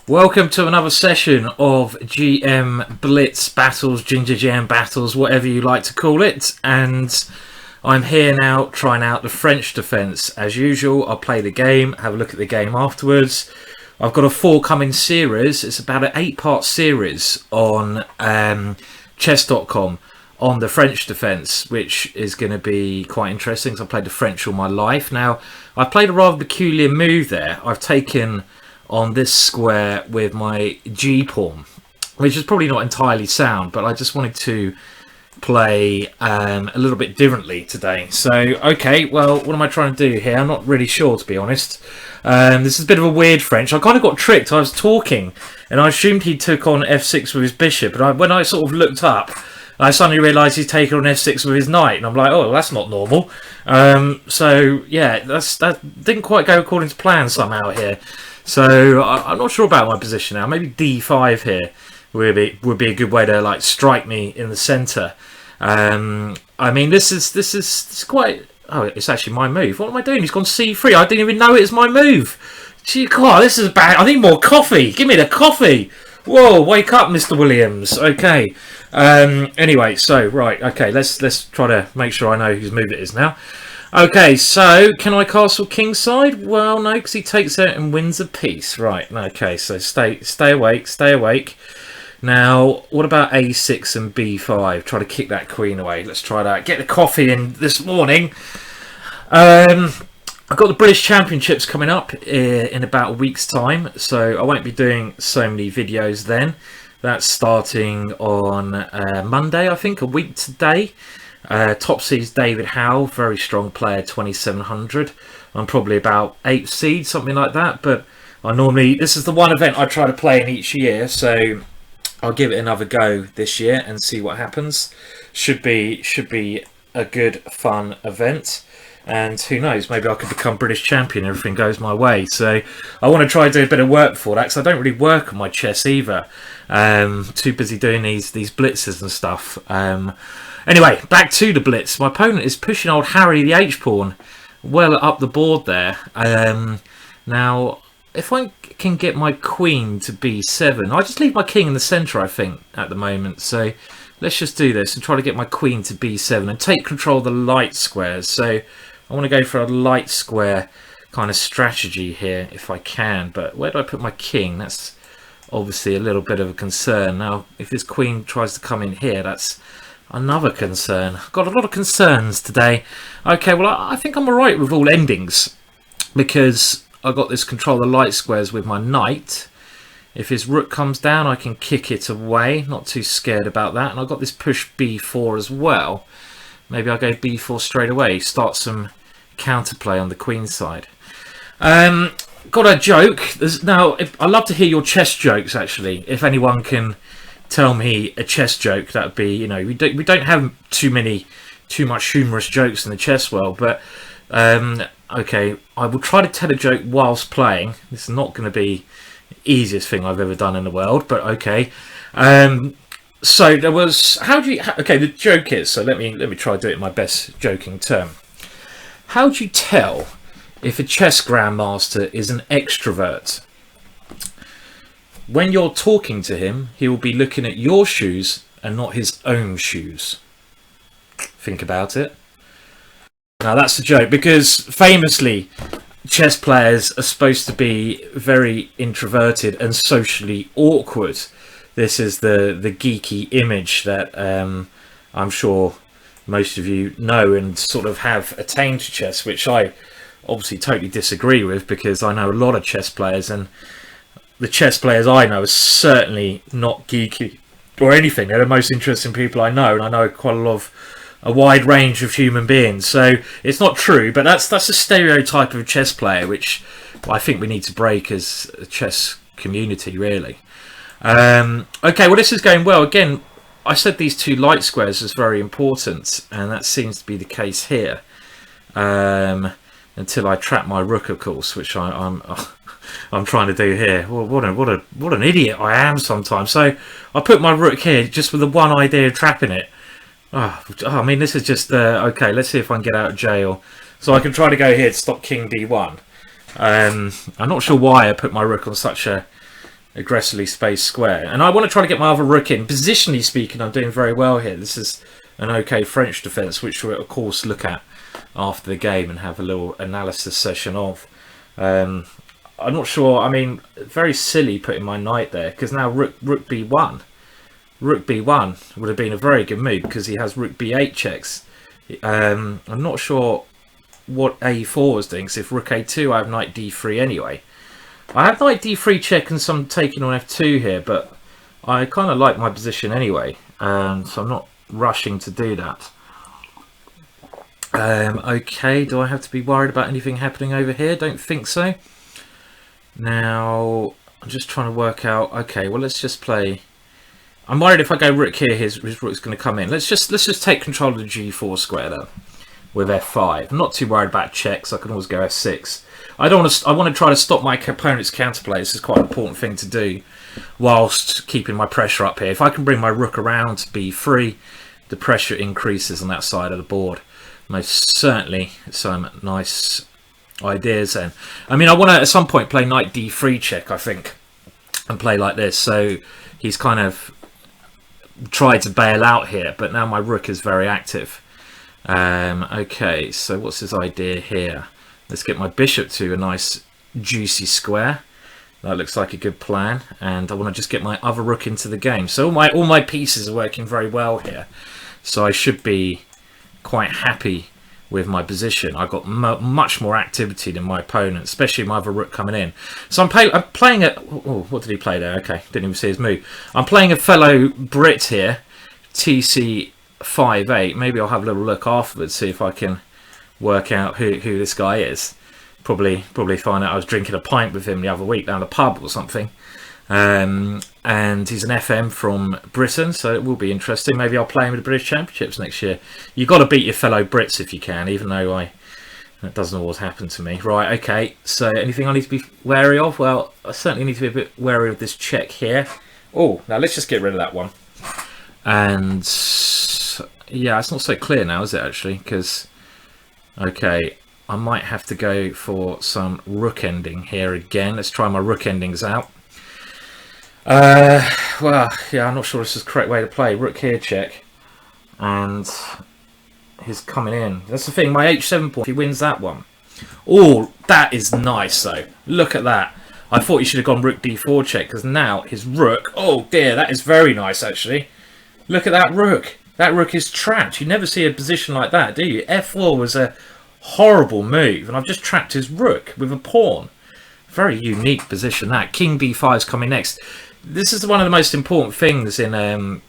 Welcome to another session of GM Blitz battles, GingerGM battles, whatever you like to call it. And I'm here now trying out the French defence. As usual, I'll play the game, have a look at the game afterwards. I've got a forthcoming series. It's about an 8-part series on chess.com on the French defence, which is going to be quite interesting because I've played the French all my life. Now, I've played a rather peculiar move there. I've taken on this square with my G pawn, which is probably not entirely sound, but I just wanted to play a little bit differently today. So, okay, well, what am I trying to do here? I'm not really sure, to be honest. This is a bit of a weird French. I kind of got tricked. I was talking, and I assumed he took on f6 with his bishop, and when I sort of looked up, I suddenly realised he's taken on f6 with his knight, and I'm like, oh, that's not normal. So, yeah, that didn't quite go according to plan somehow here. So I'm not sure about my position now. Maybe d5 here would be a good way to like strike me in the centre. I mean, this is quite. Oh, it's actually my move. What am I doing? He's gone c3. I didn't even know it was my move. Gee, God, this is bad. I need more coffee. Give me the coffee. Whoa, wake up, Mr. Williams. Okay. Anyway, so right. Okay, let's try to make sure I know whose move it is now. Okay, so can I castle kingside? Well, no, because he takes it and wins a piece. Right, okay, so stay awake, stay awake. Now, what about a6 and b5? Try to kick that queen away. Let's try that. Get the coffee in this morning. I've got the British Championships coming up in about a week's time, so I won't be doing so many videos then. That's starting on Monday, I think, a week today. Top seed's David Howe, very strong player, 2700. I'm probably about 8th seed, something like that. But this is the one event I try to play in each year, so I'll give it another go this year and see what happens. Should be a good, fun event. And who knows, maybe I could become British champion. Everything goes my way. So I want to try to do a bit of work for that because I don't really work on my chess either. Too busy doing these blitzes and stuff. Anyway, back to the blitz. My opponent is pushing old Harry the H-pawn well up the board there. Now, if I can get my queen to b7, I just leave my king in the centre, I think, at the moment. So let's just do this and try to get my queen to b7 and take control of the light squares. So I want to go for a light square kind of strategy here if I can. But where do I put my king? That's obviously a little bit of a concern. Now, if this queen tries to come in here, that's another concern. I've got a lot of concerns today. Okay, well, I think I'm alright with all endings because I got this control of the light squares with my knight. If his rook comes down, I can kick it away. Not too scared about that. And I've got this push b4 as well. Maybe I'll go b4 straight away. Start some counterplay on the queen side. Got a joke. I love to hear your chess jokes, actually. If anyone can tell me a chess joke, that would be, we don't have too much humorous jokes in the chess world, but okay, I will try to tell a joke whilst playing. This is not going to be the easiest thing I've ever done in the world, but okay. So there was, okay, the joke is, so let me try to do it in my best joking term. How do you tell if a chess grandmaster is an extrovert? When you're talking to him, he will be looking at your shoes and not his own shoes. Think about it. Now that's a joke because famously chess players are supposed to be very introverted and socially awkward. This is the geeky image that I'm sure most of you know and sort of have attained to chess, which I obviously totally disagree with because I know a lot of chess players, and the chess players I know are certainly not geeky or anything. They're the most interesting people I know, and I know quite a wide range of human beings. So it's not true, but that's a stereotype of a chess player, which I think we need to break as a chess community, really. Okay, well, this is going well. Again, I said these two light squares is very important, and that seems to be the case here. Until I trap my rook, of course, which I'm trying to do here. Well, what an idiot I am sometimes. So I put my rook here just with the one idea of trapping it. I mean, this is just okay. Let's see if I can get out of jail. So I can try to go here to stop king d1. I'm not sure why I put my rook on such a aggressively spaced square. And I want to try to get my other rook in. Positionally speaking, I'm doing very well here. This is an okay French defence, which we'll of course look at after the game and have a little analysis session of. I'm not sure. I mean, very silly putting my knight there, because now rook b1. Rook b1 would have been a very good move because he has rook b8 checks. I'm not sure what a4 was doing, because if rook a2 I have knight d3 anyway. I have knight d3 check and some taking on f2 here, but I kind of like my position anyway, so I'm not rushing to do that. Okay, do I have to be worried about anything happening over here? Don't think so. Now, I'm just trying to work out, okay, well let's just play. I'm worried if I go rook here, his rook's going to come in. Let's just take control of the g4 square then with f5. I'm not too worried about checks. I can always go f6. I want to try to stop my opponent's counterplay. This is quite an important thing to do whilst keeping my pressure up here. If I can bring my rook around to b3, the pressure increases on that side of the board. Most certainly some nice ideas then. I mean, I want to at some point play knight d3 check, I think, and play like this. So he's kind of tried to bail out here, but now my rook is very active. Okay, so what's his idea here? Let's get my bishop to a nice juicy square. That looks like a good plan, and I want to just get my other rook into the game. So all my pieces are working very well here, so I should be quite happy with my position. I've got much more activity than my opponent, especially my other rook coming in. So I'm playing a... Oh, what did he play there? Okay, didn't even see his move. I'm playing a fellow Brit here, TC58. Maybe I'll have a little look afterwards, see if I can work out who this guy is. Probably find out I was drinking a pint with him the other week down the pub or something. And he's an FM from Britain, so it will be interesting. Maybe I'll play him at the British Championships next year. You've got to beat your fellow Brits if you can, even though that doesn't always happen to me. Right, okay, so anything I need to be wary of? Well, I certainly need to be a bit wary of this check here. Oh, now let's just get rid of that one. And yeah, it's not so clear now, is it, actually? Because, okay, I might have to go for some rook ending here again. Let's try my rook endings out. Well, yeah, I'm not sure this is the correct way to play. Rook here check, and he's coming in. That's the thing, my h7 pawn, if he wins that one. Oh, that is nice though. Look at that. I thought he should have gone rook d4 check, because now his rook, oh dear, that is very nice actually. Look at that rook. That rook is trapped. You never see a position like that, do you? f4 was a horrible move, and I've just trapped his rook with a pawn. Very unique position that. King b5 is coming next. This is one of the most important things in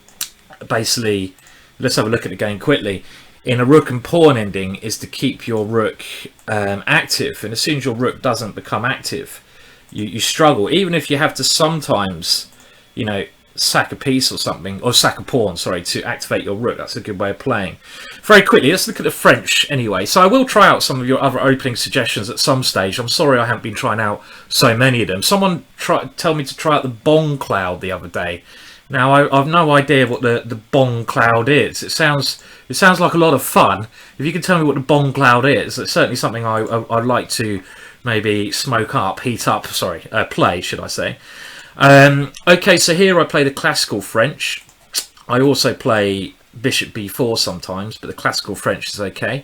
basically, let's have a look at the game quickly. In a rook and pawn ending is to keep your rook active, and as soon as your rook doesn't become active, you struggle. Even if you have to sometimes, you know, sack a piece or something, or sack a pawn, sorry, to activate your rook. That's a good way of playing. Very quickly, let's look at the French anyway. So I will try out some of your other opening suggestions at some stage. I'm sorry I haven't been trying out so many of them. Someone told me to try out the bong cloud the other day. Now I've no idea what the bong cloud is. It sounds like a lot of fun. If you can tell me what the bong cloud is, it's certainly something I'd like to maybe smoke up, heat up. Sorry, play, should I say? Okay, so here I play the classical French. I also play bishop b4 sometimes, but the classical French is okay.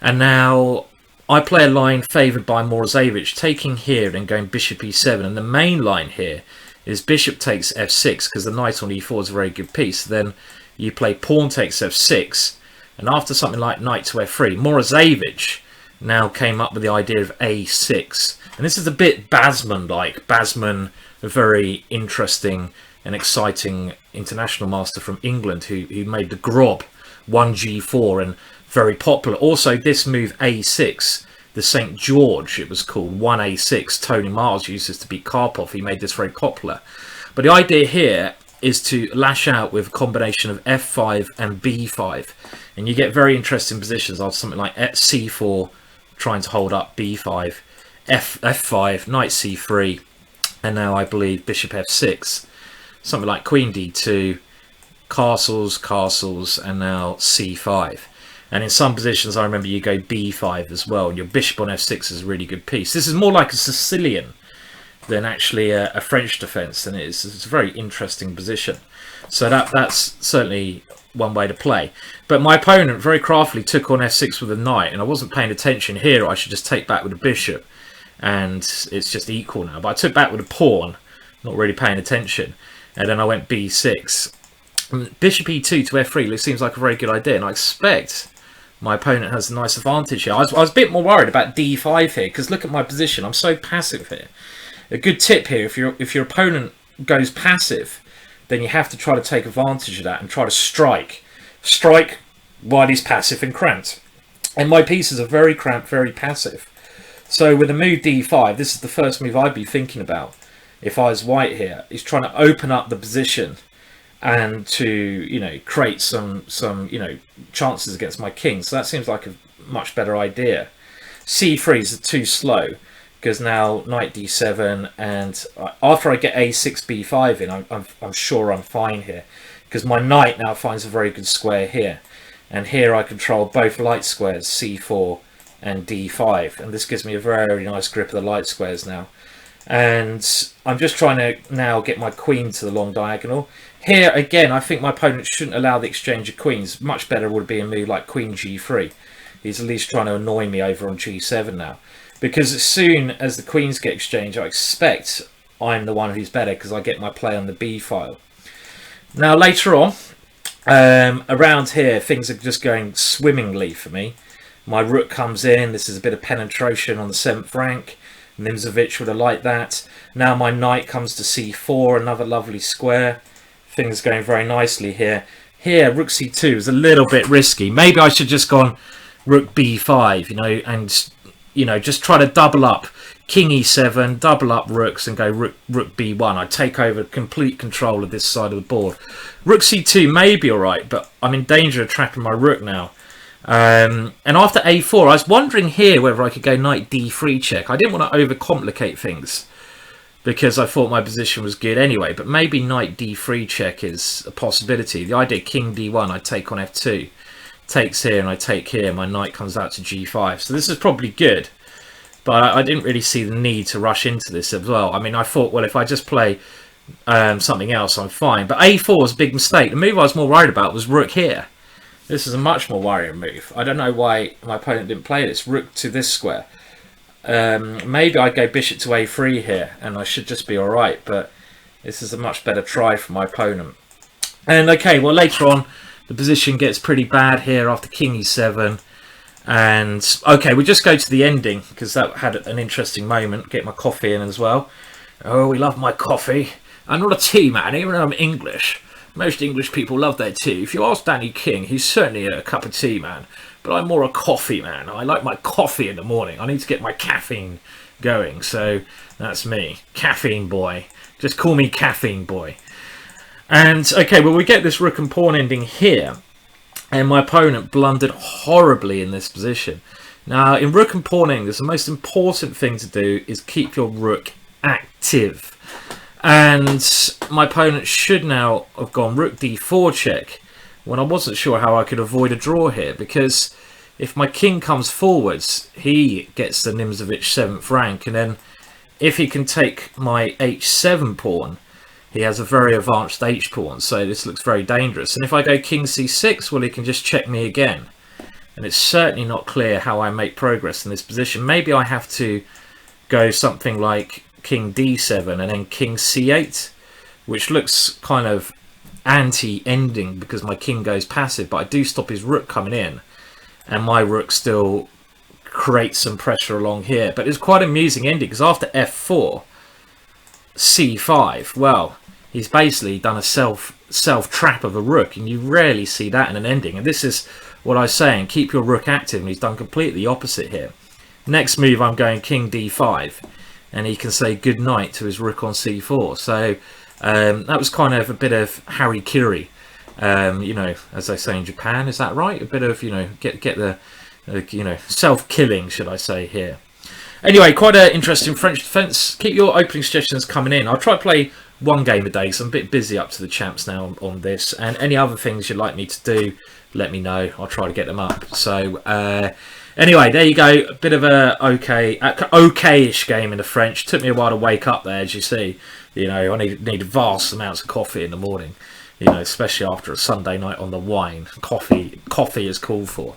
And now I play a line favoured by Morozevich, taking here and going bishop e7. And the main line here is bishop takes f6, because the knight on e4 is a very good piece. Then you play pawn takes f6, and after something like knight to f3, Morozevich now came up with the idea of a6. And this is a bit Basman-like. Basman, a very interesting and exciting international master from England who made the Grob 1g4 and very popular. Also, this move a6, the St. George, it was called 1a6. Tony Miles uses to beat Karpov. He made this very popular. But the idea here is to lash out with a combination of f5 and b5. And you get very interesting positions of something like c4, trying to hold up b5, f5, knight c3, and now I believe bishop f6, something like queen d2, castles, and now c5. And in some positions I remember you go b5 as well, and your bishop on f6 is a really good piece. This is more like a Sicilian than actually a French defence, and it's a very interesting position. So that's certainly one way to play. But my opponent very craftily took on f6 with a knight, and I wasn't paying attention here. I should just take back with a bishop, and it's just equal now. But I took back with a pawn, not really paying attention, and then I went b6. Bishop e2 to f3 seems like a very good idea, and I expect my opponent has a nice advantage here. I was a bit more worried about d5 here, because look at my position. I'm so passive here. A good tip here, if your opponent goes passive, then you have to try to take advantage of that and try to strike while he's passive and cramped. And my pieces are very cramped, very passive. So with a move d5, this is the first move I'd be thinking about if I was white here, is trying to open up the position and to, you know, create some you know, chances against my king. So that seems like a much better idea. c3 is too slow, because now knight d7, and after I get a6 b5 in, I'm sure I'm fine here, because my knight now finds a very good square here, and here I control both light squares, c4 and d5, and this gives me a very nice grip of the light squares now. And I'm just trying to now get my queen to the long diagonal. Here again, I think my opponent shouldn't allow the exchange of queens. Much better would be a move like queen g3. He's at least trying to annoy me over on g7 now, because as soon as the queens get exchanged, I expect I'm the one who's better, because I get my play on the b file. Now later on, around here, things are just going swimmingly for me. My rook comes in. This is a bit of penetration on the 7th rank. Morozevich would have liked that. Now my knight comes to c4, another lovely square. Things going very nicely here. Here, rook c2 is a little bit risky. Maybe I should just gone rook b5, you know, and, you know, just try to double up king e7, double up rooks, and go rook b1. I take over complete control of this side of the board. Rook c2 may be all right, but I'm in danger of trapping my rook now. And after a4, I was wondering here whether I could go knight d3 check. I didn't want to overcomplicate things, because I thought my position was good anyway, but maybe knight d3 check is a possibility. The idea king d1, I take on f2, takes here, and I take here, my knight comes out to g5. So this is probably good, but I didn't really see the need to rush into this as well. I mean, I thought, well, if I just play something else, I'm fine. But a4 was a big mistake. The move I was more worried about was rook here. This is a much more worrying move. I don't know why my opponent didn't play this. Rook to this square. Maybe I go bishop to a3 here, and I should just be all right. But this is a much better try from my opponent. And okay, well, later on, the position gets pretty bad here after king e7. And okay, we just go to the ending, because that had an interesting moment. Get my coffee in as well. Oh, we love my coffee. I'm not a tea man, even though I'm English. Most English people love their tea. If you ask Danny King, he's certainly a cup of tea man. But I'm more a coffee man. I like my coffee in the morning. I need to get my caffeine going. So that's me. Caffeine boy. Just call me caffeine boy. And okay, well, we get this rook and pawn ending here. And my opponent blundered horribly in this position. Now, in rook and pawn endings, the most important thing to do is keep your rook active. And my opponent should now have gone rook d4 check, when I wasn't sure how I could avoid a draw here, because if my king comes forwards, he gets the Morozevich 7th rank, and then if he can take my h7 pawn, he has a very advanced h pawn, so this looks very dangerous. And if I go king c6, well, he can just check me again. And it's certainly not clear how I make progress in this position. Maybe I have to go something like king d7 and then king c8, which looks kind of anti-ending because my king goes passive, but I do stop his rook coming in, and my rook still creates some pressure along here. But it's quite an amusing ending, because after f4, c5, well, he's basically done a self trap of a rook, and you rarely see that in an ending. And this is what I was saying, keep your rook active, and he's done completely the opposite here. Next move, I'm going king d5, and he can say good night to his rook on c4. So that was kind of a bit of harikiri, you know, as they say in Japan. Is that right? A bit of, you know, get the you know, self-killing, should I say, here. Anyway, quite an interesting French defence. Keep your opening suggestions coming in. I'll try to play one game a day, so I'm a bit busy up to the champs now on this. And any other things you'd like me to do, let me know. I'll try to get them up. So Anyway, there you go. A bit of a okay-ish game in the French. Took me a while to wake up there, as you see. You know, I need vast amounts of coffee in the morning. You know, especially after a Sunday night on the wine. Coffee is called for.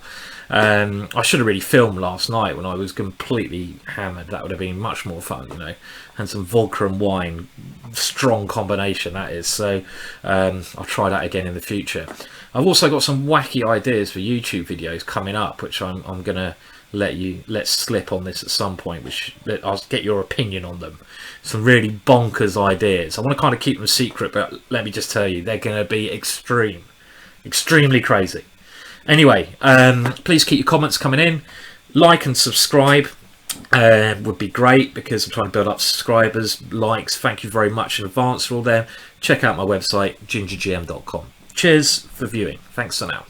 I should have really filmed last night when I was completely hammered. That would have been much more fun, you know. And some vodka and wine, strong combination that is. So I'll try that again in the future. I've also got some wacky ideas for YouTube videos coming up, which I'm gonna let slip on this at some point, which I'll get your opinion on them. Some really bonkers ideas. I want to kind of keep them secret, but let me just tell you, they're going to be extremely crazy. Anyway, please keep your comments coming in. Like and subscribe would be great, because I'm trying to build up subscribers, likes. Thank you very much in advance for all them. Check out my website, GingerGM.com. Cheers for viewing. Thanks for now.